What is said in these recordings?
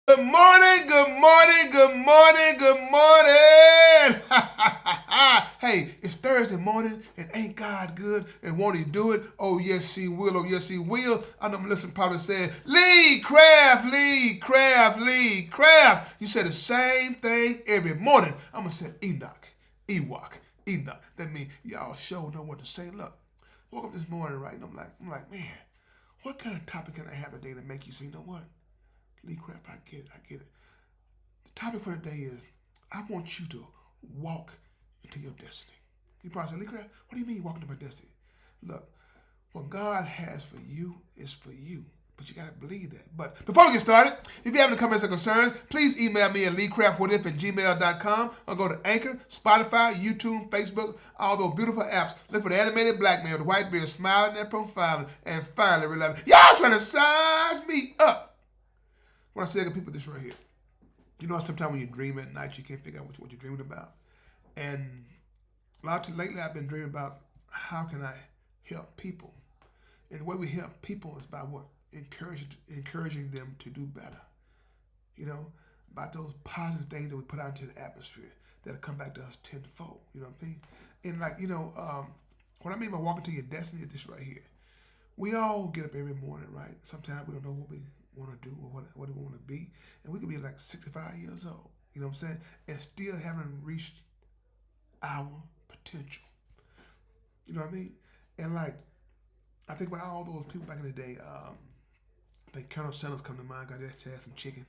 Good morning, good morning, good morning, good morning. Hey, it's Thursday morning and ain't God good and won't he do it? Oh, yes, he will. Oh, yes, he will. I know I'm listening probably saying, Lee Craft, Lee Craft, Lee Craft. You say the same thing every morning. I'm going to say Enoch, Ewok, Enoch. That means y'all sure know what to say. Look, woke up this morning, right? And I'm like, man, what kind of topic can I have today to make you say, you know what? Lee Craft, I get it, I get it. The topic for today is I want you to walk into your destiny. You probably say, Lee Craft, what do you mean walking into my destiny? Look, what God has for you is for you. But you gotta believe that. But before we get started, if you have any comments or concerns, please email me at leecraftwhatif@gmail.com or go to Anchor, Spotify, YouTube, Facebook, all those beautiful apps. Look for the animated black man with the white beard smiling in their profile and finally realizing, y'all trying to size me up. When I say to people this right here, you know, sometimes when you dream at night, you can't figure out what you're dreaming about. And a lot of lately, I've been dreaming about how can I help people. And the way we help people is by what encouraging them to do better. You know, about those positive things that we put out into the atmosphere that'll come back to us tenfold. You know what I mean? And like what I mean by walking to your destiny is this right here. We all get up every morning, right? Sometimes we don't know what we want to do or what we want to be. And we could be like 65 years old, you know what I'm saying? And still haven't reached our potential. You know what I mean? And like, I think about all those people back in the day. I think Colonel Sanders come to mind. I just had some chicken.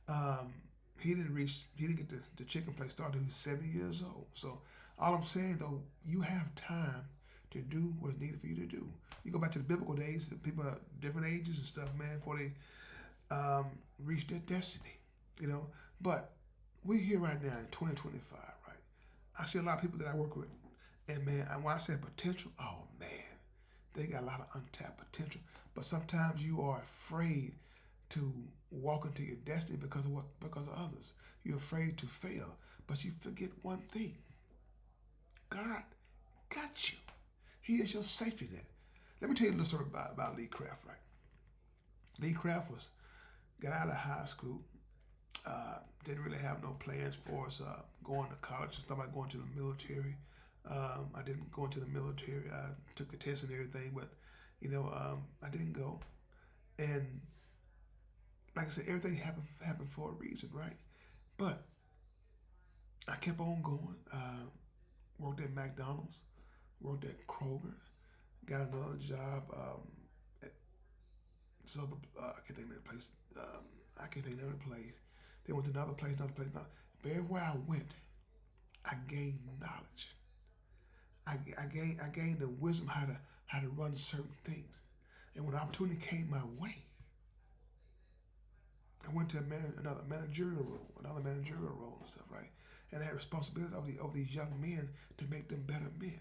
Um, he didn't get the chicken place started until he was 70 years old. So all I'm saying though, you have time to do what's needed for you to do. You go back to the biblical days, the people at different ages and stuff, man, before they reach their destiny, you know. But we're here right now in 2025, right? I see a lot of people that I work with, and man, when I say potential, oh man, they got a lot of untapped potential. But sometimes you are afraid to walk into your destiny because of what? Because of others. You're afraid to fail, but you forget one thing: God got you. He is your safety net. Let me tell you a little story about Lee Craft, right? Lee Craft got out of high school, didn't really have no plans for us going to college. Just thought about going to the military. I didn't go into the military. I took the test and everything, but I didn't go. And like I said, everything happened for a reason, right? But I kept on going. Worked at McDonald's, worked at Kroger, got another job at this other. I can't think of the place. I can't think of the place. Then went to another place, another place. Another. But everywhere I went, I gained knowledge. I gained the wisdom how to run certain things. And when the opportunity came my way, I went to another managerial role and stuff, right? And I had responsibility of these young men to make them better men,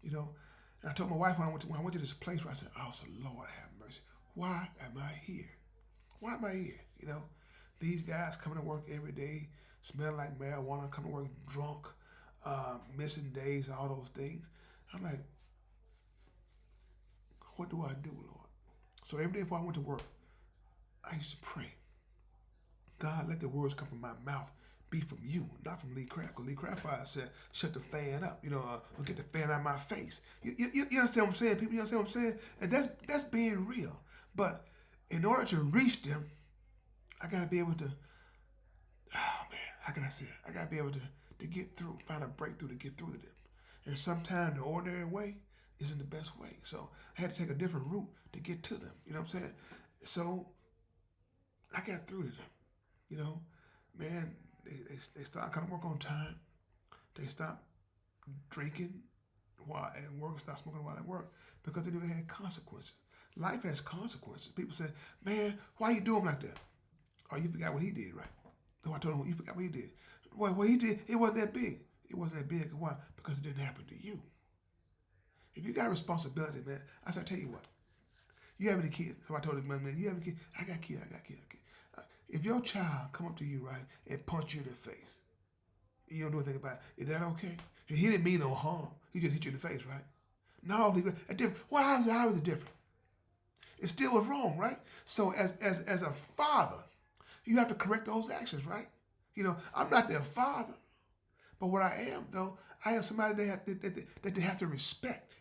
you know. And I told my wife when I went to this place where I said, "Oh, so Lord have mercy, why am I here? Why am I here? You know, these guys coming to work every day, smelling like marijuana, coming to work drunk, missing days, all those things." I'm like, what do I do, Lord? So every day before I went to work, I used to pray. God, let the words come from my mouth be from you, not from Lee Craft. Because Lee Craft probably said, shut the fan up, or get the fan out of my face. You understand what I'm saying, people? You understand what I'm saying? And that's being real. But in order to reach them, I got to be able to, oh man, how can I say it? I got to be able to get through, find a breakthrough to get through to them. And sometimes the ordinary way isn't the best way. So I had to take a different route to get to them. You know what I'm saying? So I got through to them. You know, man, they start coming to work on time. They stop drinking while at work, stop smoking while at work because they knew they had consequences. Life has consequences. People say, man, why you do him like that? Oh, you forgot what he did, right? So I told him, you forgot what he did. Well, what he did, it wasn't that big. It wasn't that big. Why? Because it didn't happen to you. If you got a responsibility, man, I said, I tell you what, you have any kids? So I told him, man, you have any kids? I got kids. If your child come up to you, right, and punch you in the face, and you don't do anything about it, is that okay? And he didn't mean no harm. He just hit you in the face, right? No, a different. Well, how is it different? It still was wrong, right? So as a father, You have to correct those actions, right? I'm not their father, but what I am, though, I am somebody that they have to respect.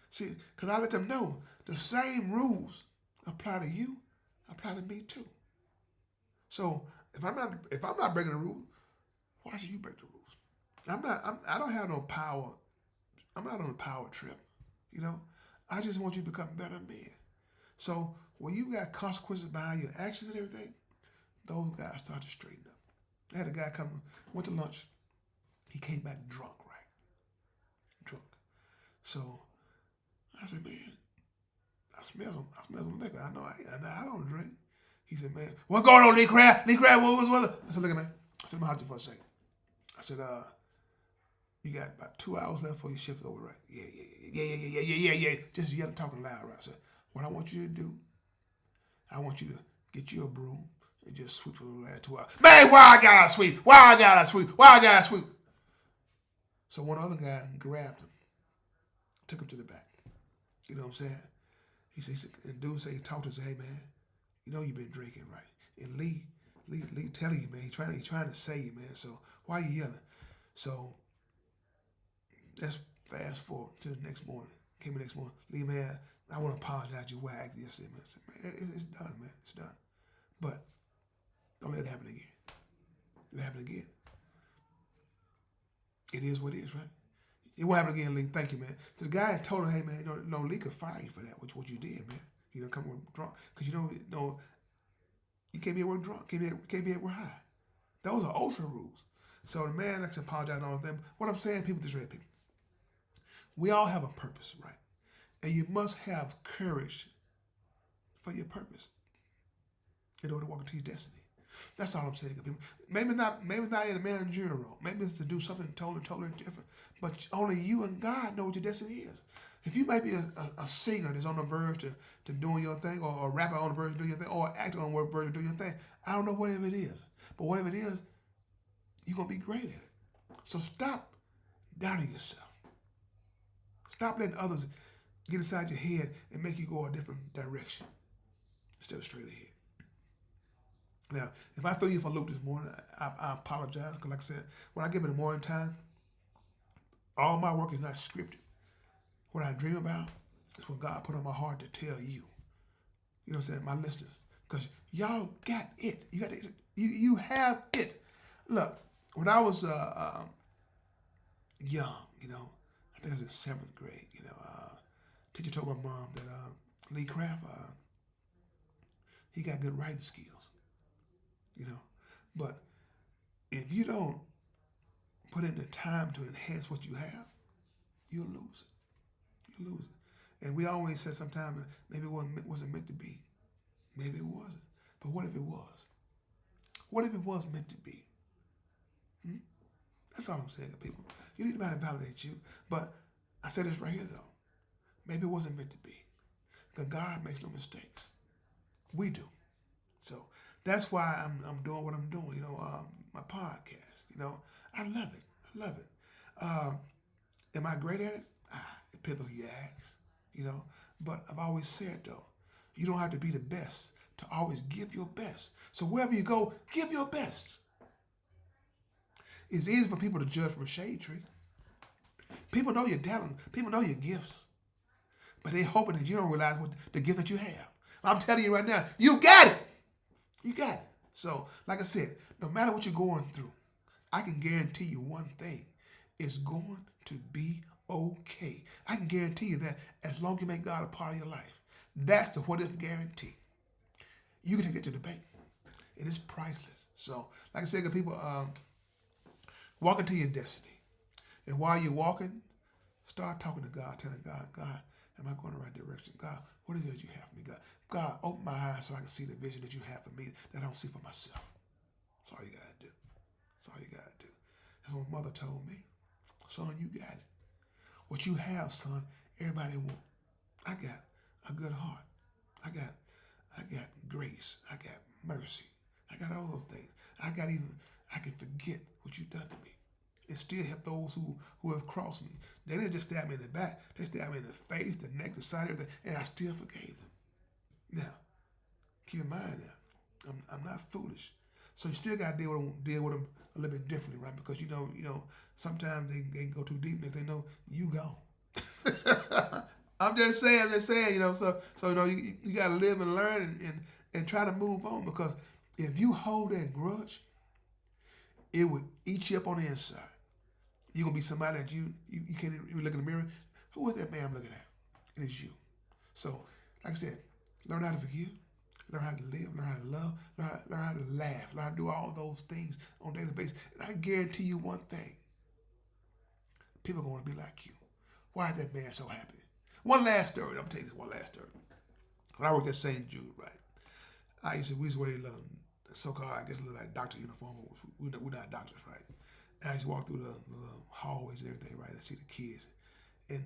See, because I let them know the same rules apply to you, apply to me too. So if I'm not breaking the rules, why should you break the rules? I don't have no power. I'm not on a power trip. You know, I just want you to become better men. So when you got consequences behind your actions and everything, those guys start to straighten up. I had a guy come, went to lunch. He came back drunk, right? Drunk. So I said, man, I smell some liquor. I don't drink. He said, man, what's going on, Lee Crab? Lee Crab, what's up? I said, look at man. I said, I'm gonna hold you for a second. I said, you got about 2 hours left for your shift is over, right? Yeah. Just yell talking loud, right? I said, what I want you to do, I want you to get you a broom and just sweep for the last 2 hours. Man, why I gotta sweep? Why I gotta sweep? So one other guy grabbed him, took him to the back. You know what I'm saying? He said, and dude said, he talked to him, say, hey man, you know you've been drinking, right? And Lee telling you, man, he's trying to save you, man. So why you yelling? So let's fast forward to the next morning. Came the next morning. Lee, man, I want to apologize to you why I acted yesterday, man. I said, man, it's done, man. It's done. But don't let it happen again. Let it happen again. It is what it is, right? It won't happen again, Lee. Thank you, man. So the guy told him, hey, man, no, Lee could fire you for that, what you did, man. Come with drunk. Because, you can't be at work drunk. Can't be at work high. Those are OSHA rules. So the man actually apologized on them. What I'm saying, people, this right, people. We all have a purpose, right? And you must have courage for your purpose in order to walk into your destiny. That's all I'm saying, people. Maybe not in a managerial role. Maybe it's to do something totally different. But only you and God know what your destiny is. If you might be a singer that's on the verge to doing your thing, or a rapper on the verge of doing your thing, or an actor on the verge of doing your thing, I don't know whatever it is. But whatever it is, you're going to be great at it. So stop doubting yourself. Stop letting others get inside your head and make you go a different direction instead of straight ahead. Now, if I throw you for a loop this morning, I apologize, because like I said, when I give it the morning time, all my work is not scripted. What I dream about is what God put on my heart to tell you. You know what I'm saying? My listeners. Because y'all got it. You got it. You have it. Look, when I was young, I think I was in 7th grade, teacher told my mom that Lee Craft, he got good writing skills, But if you don't put in the time to enhance what you have, you'll lose it. You'll lose it. And we always say sometimes maybe it wasn't meant to be. Maybe it wasn't. But what if it was? What if it was meant to be? That's all I'm saying to people. You need somebody to validate you. But I said this right here, though. Maybe it wasn't meant to be. Because God makes no mistakes. We do. So that's why I'm doing what I'm doing, my podcast. I love it. I love it. Am I great at it? It depends on who you ask, But I've always said, though, you don't have to be the best to always give your best. So wherever you go, give your best. It's easy for people to judge from a shade tree. People know your talent. People know your gifts. But they're hoping that you don't realize what the gift that you have. I'm telling you right now, you got it. You got it. So, like I said, no matter what you're going through, I can guarantee you one thing. It's going to be okay. I can guarantee you that as long as you make God a part of your life, that's the what if guarantee. You can take that to the bank. And it's priceless. So, like I said, people, walk into your destiny. And while you're walking, start talking to God, telling God, God, am I going the right direction? God, what is it that you have for me, God? God, open my eyes so I can see the vision that you have for me that I don't see for myself. That's all you got to do. That's all you got to do. That's what my mother told me. Son, you got it. What you have, son, everybody want. I got a good heart. I got grace. I got mercy. I got all those things. I can forget what you've done to me. And still help those who have crossed me. They didn't just stab me in the back. They stabbed me in the face, the neck, the side, everything. And I still forgave them. Now, keep in mind now, I'm not foolish. So you still got to deal with them a little bit differently, right? Because sometimes they go too deep and they know you gone. I'm just saying, so you got to live and learn and try to move on, because if you hold that grudge, it would eat you up on the inside. You're gonna be somebody that you can't even look in the mirror. Who is that man I'm looking at? It is you. So, like I said, learn how to forgive, learn how to live, learn how to love, learn how to laugh, learn how to do all those things on a daily basis. And I guarantee you one thing: people are gonna be like you. Why is that man so happy? One last story. I'm gonna tell you this one last story. When I worked at St. Jude, right? We used to wear the so-called, I guess, look like doctor uniform. We're not doctors, right? And I used to walk through the hallways and everything, right? And see the kids. And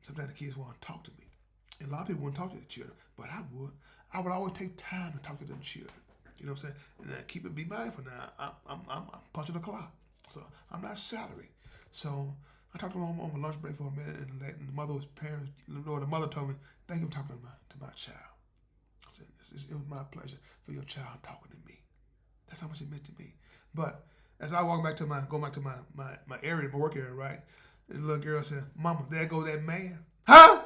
sometimes the kids want to talk to me. And a lot of people wouldn't talk to the children, but I would. I would always take time to talk to them children. You know what I'm saying? And be mindful now. I'm punching the clock. So I'm not salary. So I talked to them on my lunch break for a minute, and the mother told me, thank you for talking to my child. I said, it was my pleasure for your child talking to me. That's how much it meant to me. But as I go back to my area, my work area, right? And the little girl said, Mama, there goes that man. Huh?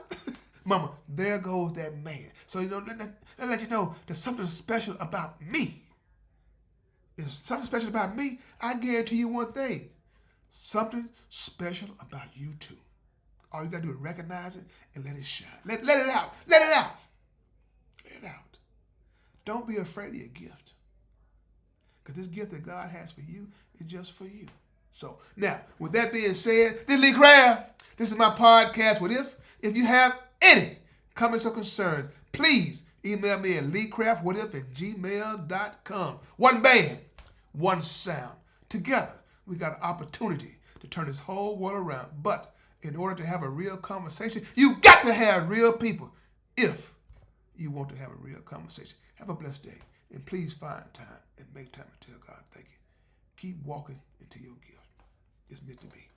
Mama, there goes that man. So, let you know there's something special about me. There's something special about me. I guarantee you one thing. Something special about you too. All you got to do is recognize it and let it shine. Let it out. Let it out. Let it out. Don't be afraid of your gift. Because this gift that God has for you is just for you. So, now, with that being said, this is Lee Craft. This is my podcast. If you have any comments or concerns, please email me at leecraftwhatif@gmail.com. One band, one sound. Together, we got an opportunity to turn this whole world around. But in order to have a real conversation, you got to have real people if you want to have a real conversation. Have a blessed day. And please find time and make time to tell God thank you. Keep walking into your gift. It's meant to be.